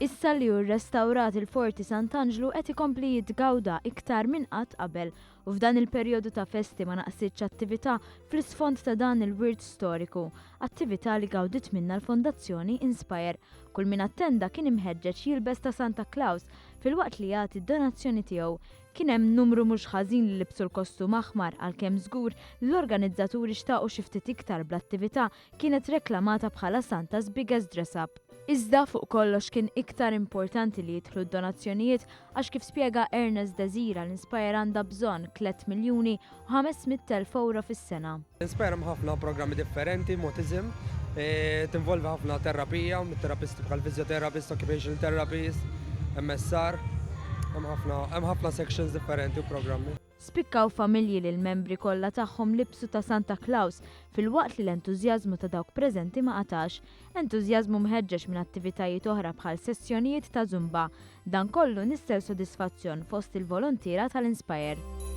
Issa li hu rrestawrat il-Forti Sant'Angelo qed ikompli jitgawda iktar minn qatt qabel u f'dan il-perjodu ta' festi ma naqsitx attività fl-isfond ta' dan il-wirt storiku, attività li gawdit minna l-Fondazzjoni Inspire. Kull min attenda kien imħeġġeġ jilbes ta' Santa Claus fil-waqt li jagħti d-donazzjoni tiegħu. Kien hemm numru mhux ħażin li libsu l-kostum aħmar għalkemm żgur l-organizzaturi xtaqu xi ftit iktar bl-attività kienet reklamata bħala Santa's Biggest Dress Up. Iżda fuq kollox kien iktar importanti li jidħlu d-donazzjonijiet għax kif spjega Ernest Desira l-Inspire għandha bżonn 3 miljuni u 500,000 euro fis-sena. Inspire ħafna programmi differenti, motiżm, tinvolvi ħafna terapija, terapisti bħal physiotherapist, occupational therapist, MSR, hemm ħafna sections differenti u programmi. Spikkaw familji li l-membri kollha tagħhom libsu ta' Santa Claus fil-waqt li l-entużjażmu ta' dawk preżenti ma qatax, entużjażmu mħeġġeġ minn attivitajiet oħra bħal sessjonijiet ta' Zumba. Dan kollu nistel sodisfazzjon fost il-volontiera tal-Inspire.